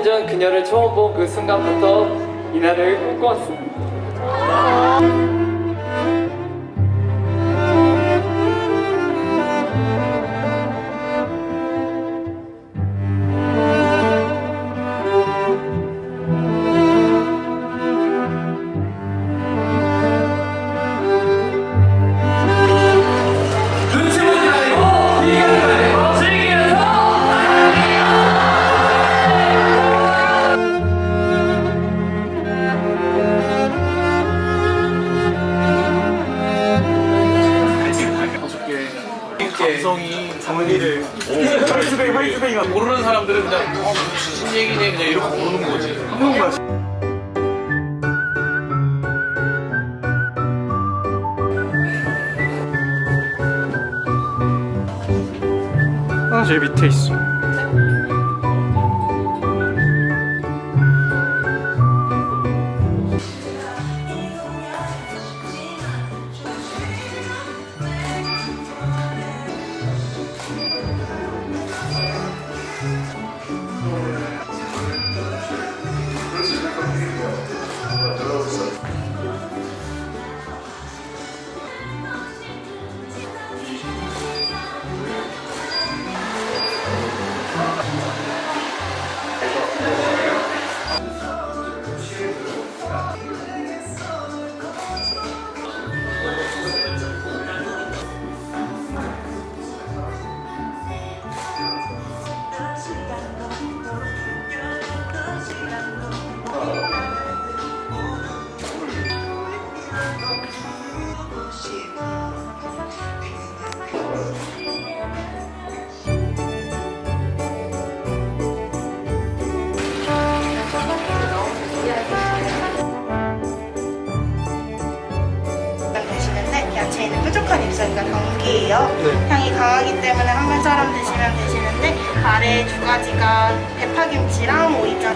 전 그녀를 처음 본 그 순간부터 이날을 꿈꿔왔습니다. 감성이 장르를 화이트뱅이가 모르는 사람들은 그냥 무슨 얘기네 그냥 이렇게 모르는 거지. 한국 맛. 제일 밑에 있어. 야채에는 뾰족한 잎사귀가 경계예요. 네. 향이 강하기 때문에 한 번처럼 드시면 되시는데 아래 두 가지가 대파김치랑 오이장.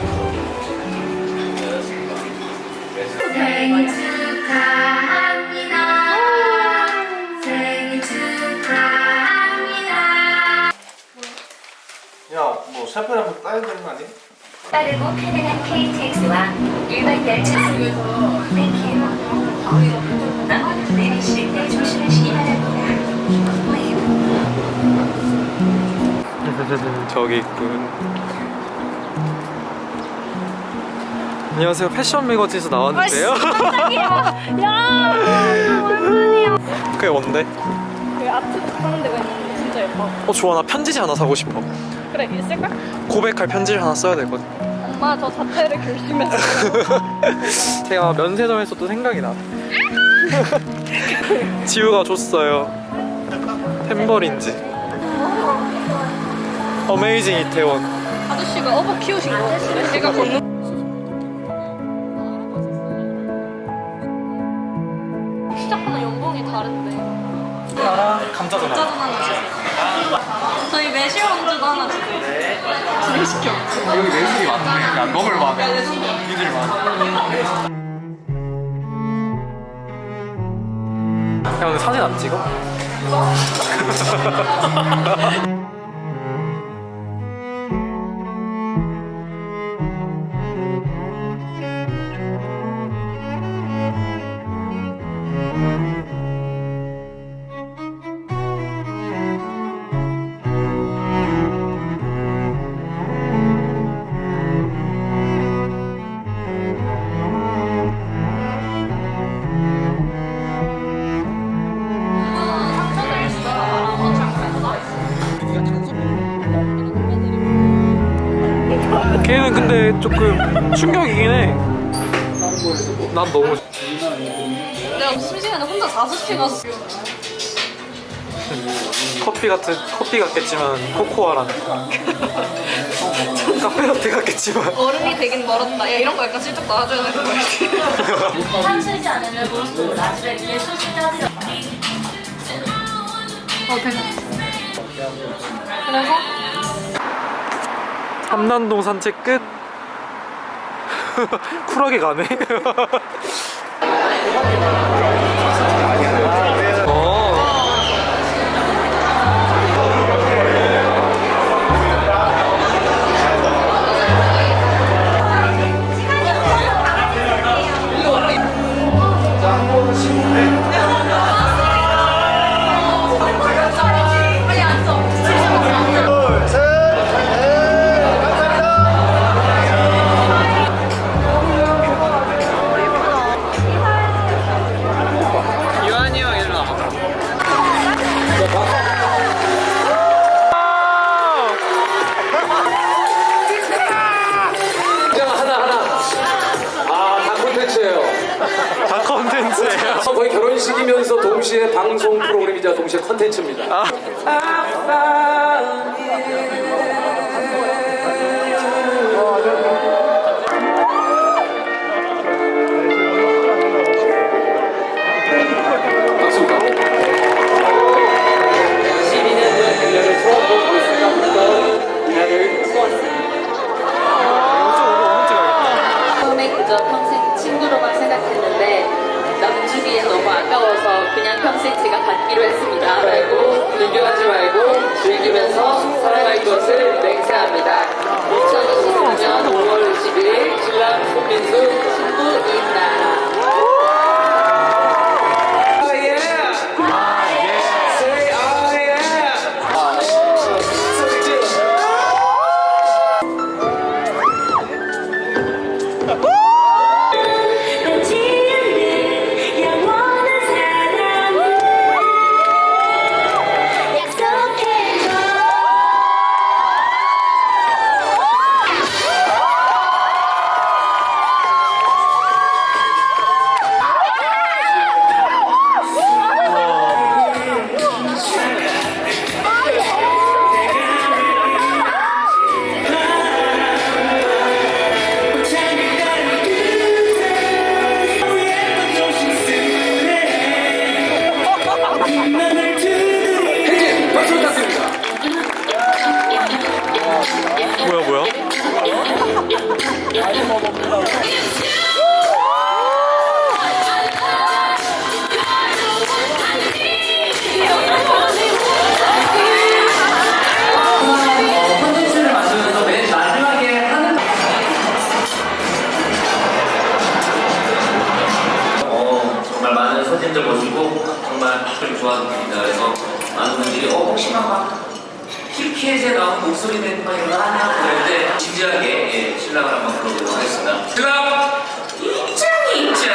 생일 축하합니다. 생일 축하합니다. 야, 뭐 샤프를 한번 따야 되는 거 아니야? 빠르고 편안한 KTX와 일반 열차 땡큐. 아무도 내리실 때 조심하시기 바랍니다. 저기 있군. 안녕하세요. 패션 매거진에서 나왔는데요. 야, 완전이야. 그게 뭔데? 그 아트 하는 데가 있는데 진짜 예뻐. 좋아. 나 편지지 하나 사고 싶어. 그래, 있을까? 고백할 편지를 하나 써야 되거든. 엄마 저 자체를 결심했어. 제가 면세점에서 또 생각이 나. 지우가 줬어요. 템버린지. 어메이징 이태원. 아저씨가 어버 키우신 거 같은데? 제가 걷는. 시작하는 연봉이 다른데. 나랑 감자전 짜전 하나 주세요. 저희 매실 원주도 하나 주세요. 두개 시켜. 여기 매실이 많네. 야, 먹을 만해. 이들 많아. 야, 오늘 사진 안 찍어? 걔는 근데 조금 충격이긴 해. 난 너무 내가 심심해서 혼자 5시 갔어. 커피 같겠지만 코코아라는 카페 라떼 같겠지만 얼음이 되긴 멀었다. 야, 이런 거 약간 슬쩍 나와줘야 되는 거 같아. 참수지 않으면 모두 나중에 예술 짜지려. 괜찮았어. 그래서 삼난동 산책 끝. 쿨하게 가네. 음악이면서 동시에 방송 프로그램이자 동시에 컨텐츠입니다. 박수입니다. 12년 그녀를 처음 보고 생각부터 이날을 꿈꿔왔습니다. 처음에 그저 평생 친구로만 생각했는데 남주기에 너무 아까워서 그냥 평생 제가 갖기로 했습니다. 말고 비교하지 말고 즐기면서 살아갈 것을 맹세합니다. 2024년 5월 21일 신랑 손민수 친구 이나 혜진 박수 부탁드립니다. 컨텐츠를 만들면서 맨 마지막에 하는 정말 많은 사진들 보시고 정말 좋아합니다. 그래서 많은 분들이 혹시나 막 피해제 나온 목소리 낸거인가 그럴 때 진지하게 신랑을 한번 불러보도록 하겠습니다. 신랑 입장.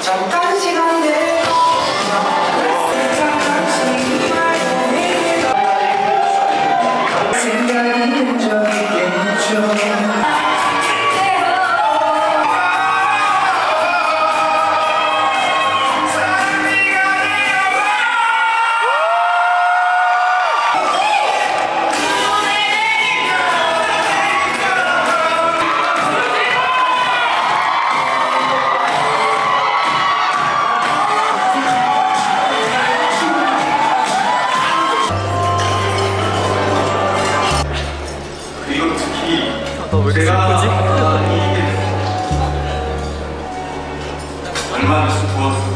잠깐 시간 내 그리고 특히 너왜 이렇게 슬프지? 얼마나 슬퍼